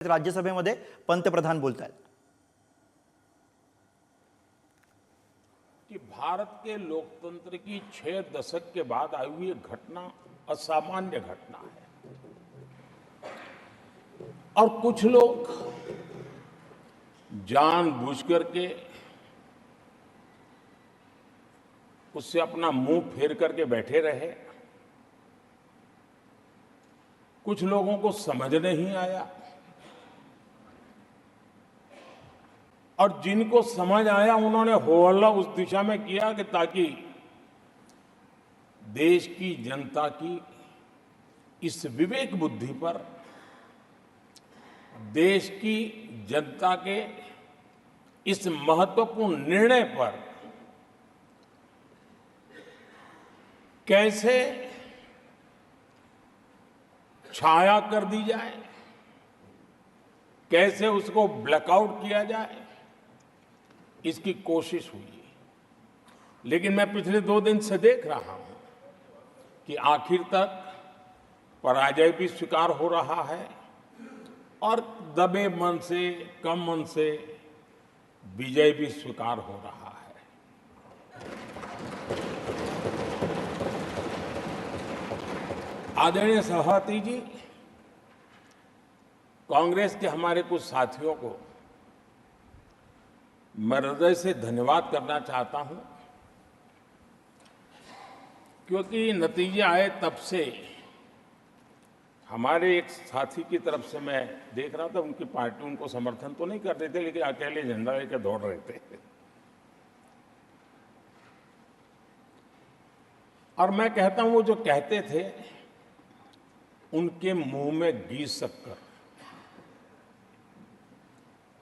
राज्यसभेमध्ये पंतप्रधान बोलतायत कि भारत के लोकतंत्र की 6 दशक के बाद आई हुई एक घटना असामान्य घटना है और कुछ लोग जानबूझ करके उससे अपना मुंह फेर करके बैठे रहे। कुछ लोगों को समझ नहीं आया और जिनको समझ आया उन्होंने हो हल्ला उस दिशा में किया कि ताकि देश की जनता की इस विवेक बुद्धि पर, देश की जनता के इस महत्वपूर्ण निर्णय पर कैसे छाया कर दी जाए, कैसे उसको ब्लैकआउट किया जाए, इसकी कोशिश हुई। लेकिन मैं पिछले 2 दिन से देख रहा हूं कि आखिर तक पराजय भी स्वीकार हो रहा है और दबे मन से, कम मन से विजय भी स्वीकार हो रहा है। आदरणीय सभापति जी, कांग्रेस के हमारे कुछ साथियों को मैं हृदय से धन्यवाद करना चाहता हूं, क्योंकि नतीजे आए तब से हमारे एक साथी की तरफ से मैं देख रहा था, उनकी पार्टी उनको समर्थन तो नहीं कर रहे थे, लेकिन अकेले झंडा लेकर दौड़ रहे थे। और मैं कहता हूं, वो जो कहते थे उनके मुंह में घी शक्कर।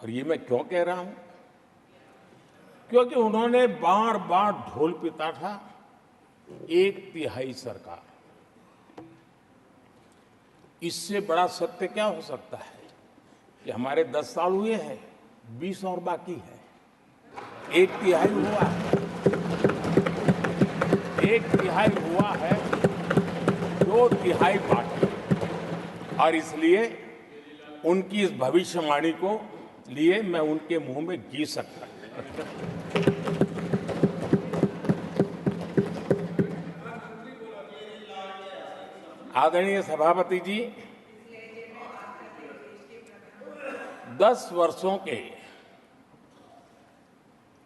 और ये मैं क्यों कह रहा हूं? क्योंकि उन्होंने बार बार ढोल पीटा था 1/3 सरकार। इससे बड़ा सत्य क्या हो सकता है कि हमारे 10 साल हुए हैं, 20 और बाकी है। 1/3 हुआ है, 1/3 हुआ है, 2/3 बाकी है। और इसलिए उनकी इस भविष्यवाणी को लिए मैं उनके मुंह में घी सकता। आदरणीय सभापति जी, 10 वर्षों के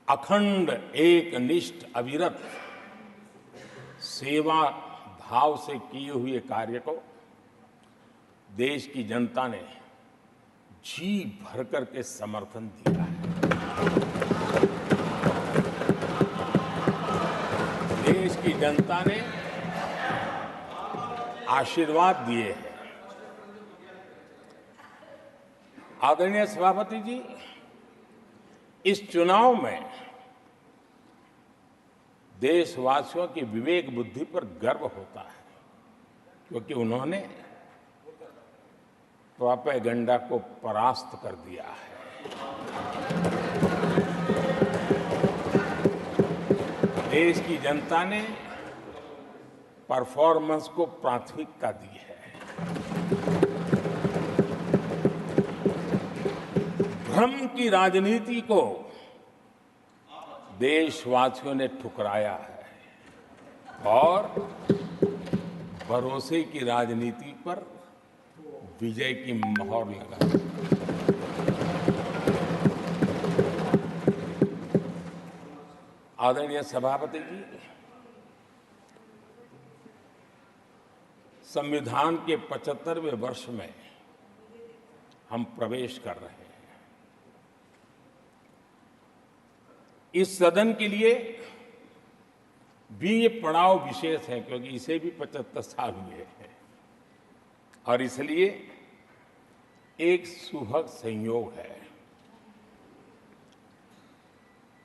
अखंड, एकनिष्ठ, अविरत सेवा भाव से किए हुए कार्य को देश की जनता ने जी भर करके समर्थन दिया है। देश की जनता ने आशीर्वाद दिए हैं। आदरणीय सभापति जी, इस चुनाव में देशवासियों की विवेक बुद्धि पर गर्व होता है, क्योंकि उन्होंने प्रोपेगेंडा को परास्त कर दिया है। देश की जनता ने परफॉर्मेंस को प्राथमिकता दी है। भ्रम की राजनीति को देशवासियों ने ठुकराया है और भरोसे की राजनीति पर विजय की मोहर लगा। आदरणीय सभापति जी, संविधान के 75वें वर्ष में हम प्रवेश कर रहे हैं। इस सदन के लिए भी ये पड़ाव विशेष है, क्योंकि इसे भी 75 साल हुए हैं और इसलिए एक सुखद संयोग है।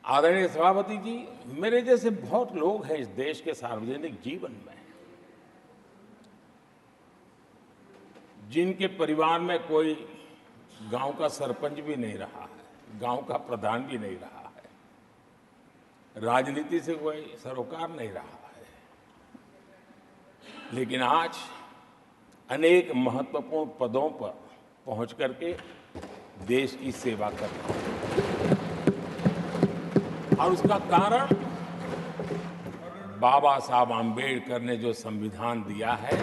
आदरणीय सभापति जी, मेरे जैसे बहुत लोग हैं इस देश के सार्वजनिक जीवन में, जिनके परिवार में कोई गांव का सरपंच भी नहीं रहा है, गांव का प्रधान भी नहीं रहा है, राजनीति से कोई सरोकार नहीं रहा है, लेकिन आज अनेक महत्वपूर्ण पदों पर पहुंच करके देश की सेवा कर रहा हूं। और उसका कारण बाबा साहब आम्बेडकर ने जो संविधान दिया है,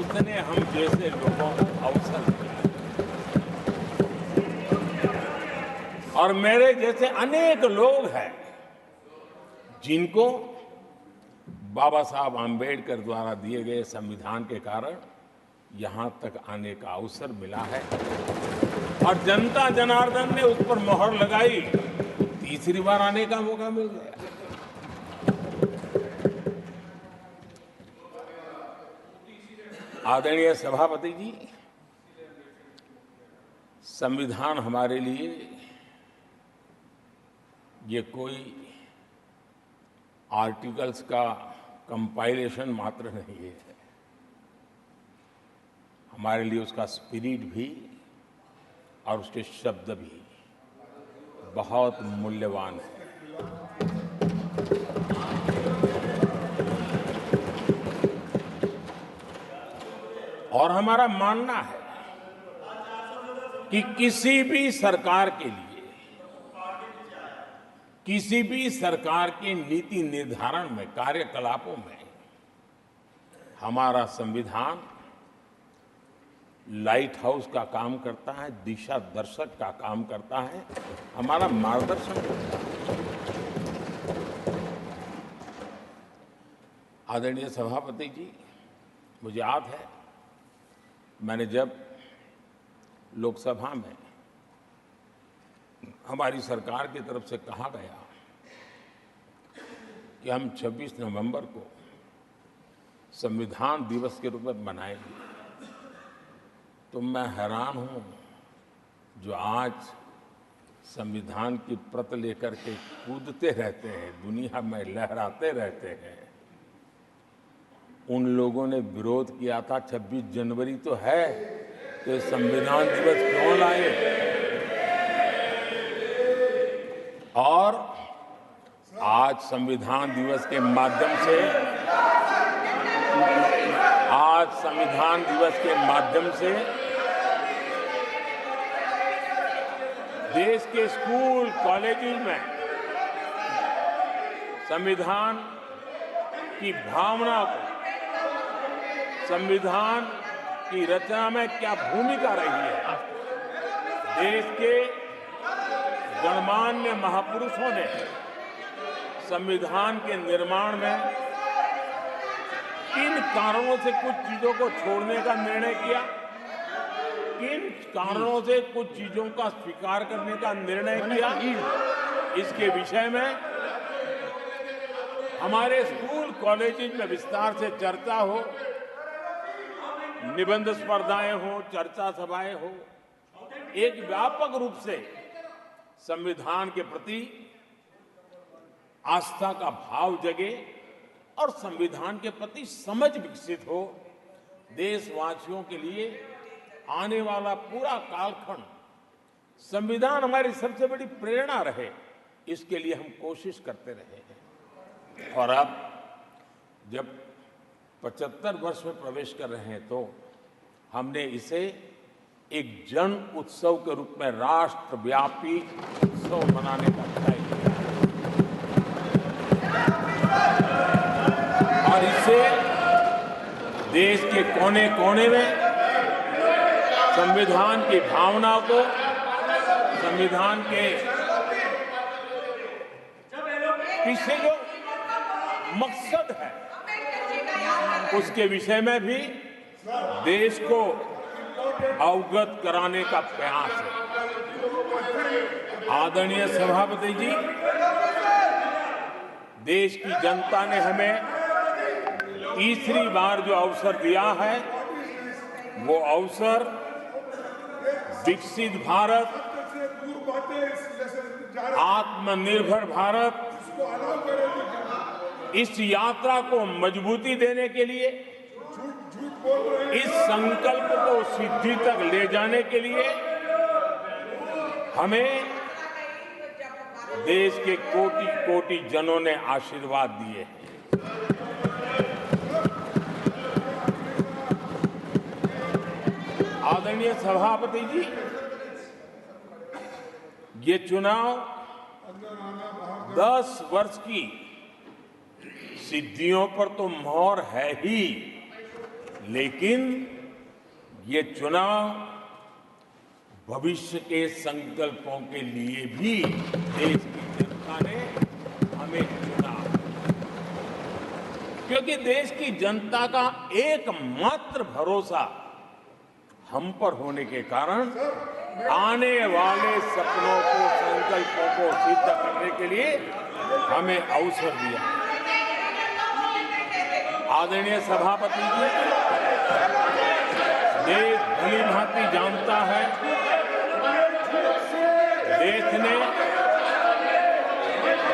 उसने हम जैसे लोगों को अवसर दिया है। और मेरे जैसे अनेक लोग हैं जिनको बाबा साहब आम्बेडकर द्वारा दिए गए संविधान के कारण यहां तक आने का अवसर मिला है। और जनता जनार्दन ने उस पर मोहर लगाई, तीसरी बार आने का मौका मिल गया। आदरणीय सभापति जी, संविधान हमारे लिए ये कोई आर्टिकल्स का कंपाइलेशन मात्र नहीं है। हमारे लिए उसका स्पिरिट भी और उसके शब्द भी बहुत मूल्यवान है। और हमारा मानना है कि किसी भी सरकार के लिए, किसी भी सरकार के नीति निर्धारण में, कार्यकलापों में हमारा संविधान लाइट हाउस का काम करता है, दिशा दर्शक का काम करता है, हमारा मार्गदर्शन करता है। आदरणीय सभापति जी, मुझे याद है मैंने जब लोकसभा में हमारी सरकार की तरफ से कहा गया कि हम 26 नवंबर को संविधान दिवस के रूप में मनाएंगे, तो मैं हैरान हूं जो आज संविधान की प्रत लेकर के कूदते रहते हैं, दुनिया में लहराते रहते हैं, उन लोगों ने विरोध किया था 26 जनवरी तो है, तो संविधान दिवस क्यों लाए। और आज संविधान दिवस के माध्यम से, देश के स्कूल कॉलेजेस में संविधान की भावना को, संविधान की रचना में क्या भूमिका रही है, देश के गणमान्य महापुरुषों ने संविधान के निर्माण में किन कारणों से कुछ चीजों को छोड़ने का निर्णय किया, किन कारणों से कुछ चीजों का स्वीकार करने का निर्णय किया, इसके विषय में हमारे स्कूल कॉलेजेस में विस्तार से चर्चा हो, निबंध स्पर्धाएं हो, चर्चा सभाएं हो, एक व्यापक रूप से संविधान के प्रति आस्था का भाव जगे और संविधान के प्रति समझ विकसित हो। देशवासियों के लिए आने वाला पूरा कालखंड संविधान हमारी सबसे बड़ी प्रेरणा रहे, इसके लिए हम कोशिश करते रहे हैं। और अब जब 75 वर्ष में प्रवेश कर रहे हैं, तो हमने इसे एक जन उत्सव के रूप में राष्ट्रव्यापी उत्सव मनाने का तय किया और इससे देश के कोने कोने में संविधान की भावना को, संविधान के पीछे जो मकसद है, उसके विषय में भी देश को अवगत कराने का प्रयास है। आदरणीय सभापति जी, देश की जनता ने हमें तीसरी बार जो अवसर दिया है, वो अवसर विकसित भारत, आत्मनिर्भर भारत, इस यात्रा को मजबूती देने के लिए, इस संकल्प को सिद्धि तक ले जाने के लिए हमें देश के कोटि कोटि जनों ने आशीर्वाद दिए हैं। आदरणीय सभापति जी, ये चुनाव 10 वर्ष की सिद्धियों पर तो मोहर है ही, लेकिन ये चुनाव भविष्य के संकल्पों के लिए भी देश की जनता ने हमें चुना, क्योंकि देश की जनता का एकमात्र भरोसा हम पर होने के कारण आने वाले सपनों को, संकल्पों को सिद्ध करने के लिए हमें अवसर दिया। आदरणीय सभापति जी, देश भली भांति जानता है, देश ने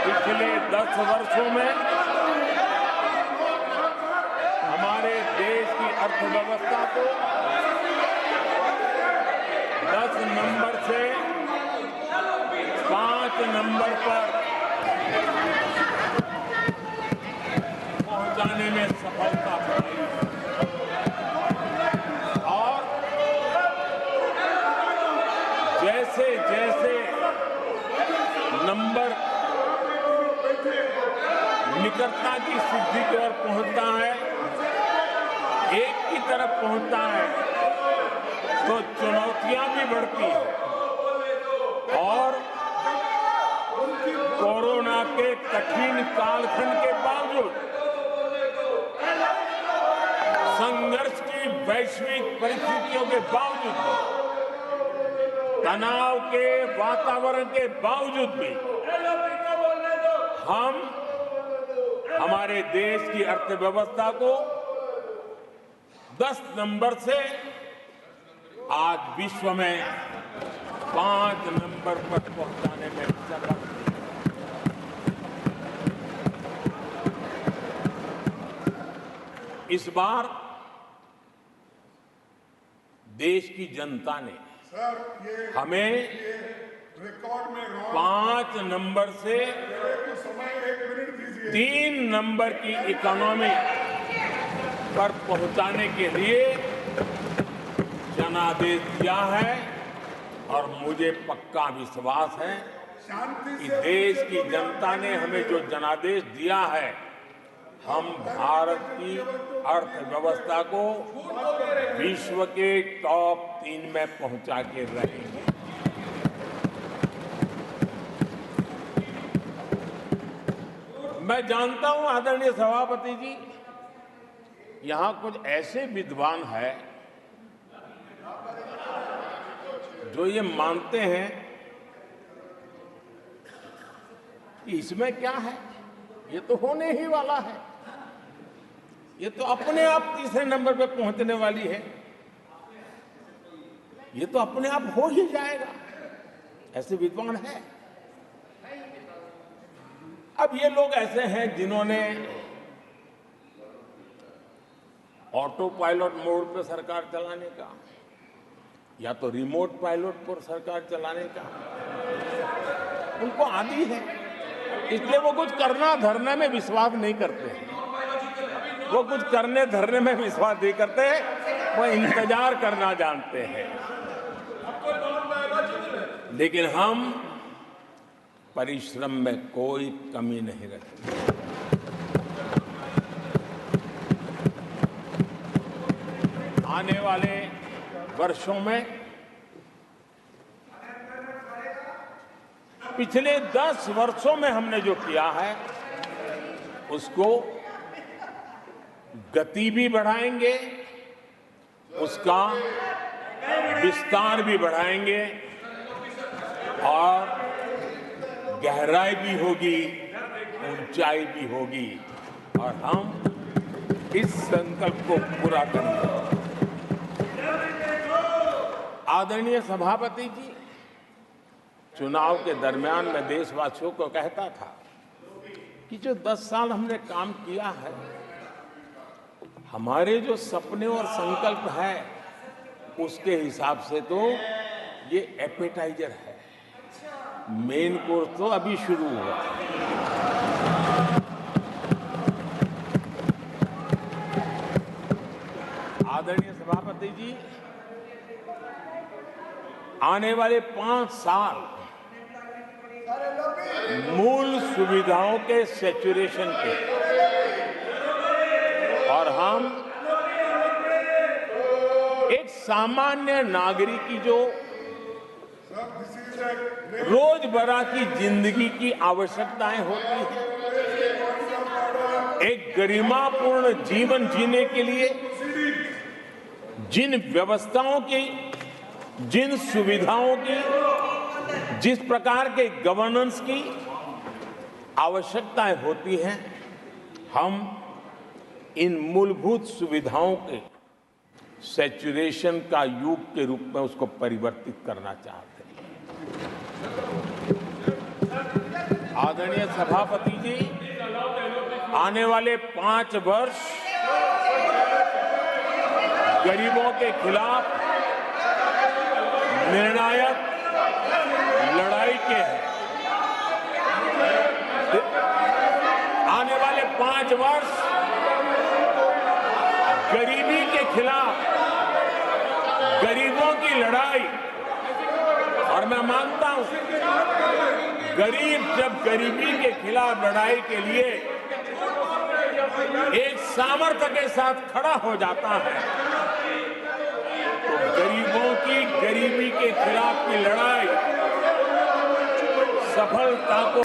पिछले 10 वर्षों में हमारे देश की अर्थव्यवस्था को 10 नंबर से 5 नंबर पर पहुंचाने में सफलता पाई और जैसे जैसे नंबर निकटता की सिद्धि की ओर पहुंचता है, एक की तरफ पहुंचता है, तो चुनौतियां भी बढ़ती हैं और कोरोना के कठिन कालखंड के बावजूद, संघर्ष की वैश्विक परिस्थितियों के बावजूद, तनाव के वातावरण के बावजूद भी हम हमारे देश की अर्थव्यवस्था को 10 नंबर से आज विश्व में 5 नंबर पर पहुंचाने में सफल हुए। इस बार देश की जनता ने हमें रिकॉर्ड में 5 नंबर से 3 नंबर की इकोनॉमी पर पहुंचाने के लिए जनादेश दिया है और मुझे पक्का विश्वास है कि देश की जनता ने हमें जो जनादेश दिया है, हम भारत की अर्थव्यवस्था को विश्व के टॉप 3 में पहुंचा के रहेंगे। मैं जानता हूं आदरणीय सभापति जी, यहां कुछ ऐसे विद्वान हैं जो ये मानते हैं कि इसमें क्या है, ये तो होने ही वाला है, ये तो अपने आप तीसरे नंबर पे पहुंचने वाली है, ये तो अपने आप हो ही जाएगा, ऐसे विद्वान हैं। अब ये लोग ऐसे हैं जिन्होंने ऑटो पायलट मोड पर सरकार चलाने का या तो रिमोट पायलट पर सरकार चलाने का उनको आदी है, इसलिए वो कुछ करना धरने में विश्वास नहीं करते हैं। वो कुछ करने धरने में विश्वास नहीं करते, वो इंतजार करना जानते हैं। लेकिन हम परिश्रम में कोई कमी नहीं रखते। आने वाले वर्षों में पिछले 10 वर्षों में हमने जो किया है उसको गति भी बढ़ाएंगे, उसका विस्तार भी बढ़ाएंगे और गहराई भी होगी, ऊंचाई भी होगी और हम इस संकल्प को पूरा करेंगे। आदरणीय सभापति जी, चुनाव के दरमियान मैं देशवासियों को कहता था कि जो 10 साल हमने काम किया है, हमारे जो सपने और संकल्प है उसके हिसाब से तो ये एपेटाइजर है, मेन कोर्स तो अभी शुरू हुआ। आदरणीय सभापति जी, आने वाले 5 साल मूल सुविधाओं के सैचुरेशन के, और हम एक सामान्य नागरिक की जो रोजमर्रा की जिंदगी की आवश्यकताएं होती हैं, एक गरिमापूर्ण जीवन जीने के लिए जिन व्यवस्थाओं की, जिन सुविधाओं की, जिस प्रकार के गवर्नेंस की आवश्यकताएं होती हैं, हम इन मूलभूत सुविधाओं के सैचुरेशन का युग के रूप में उसको परिवर्तित करना चाहते हैं। आदरणीय सभापति जी, आने वाले 5 वर्ष गरीबों के खिलाफ निर्णायक लड़ाई के हैं। आने वाले 5 वर्ष गरीबी के खिलाफ गरीबों की लड़ाई, और मैं मानता हूं गरीब जब गरीबी के खिलाफ लड़ाई के लिए एक सामर्थ्य के साथ खड़ा हो जाता है, तो गरीबों की गरीबी के खिलाफ की लड़ाई सफलता को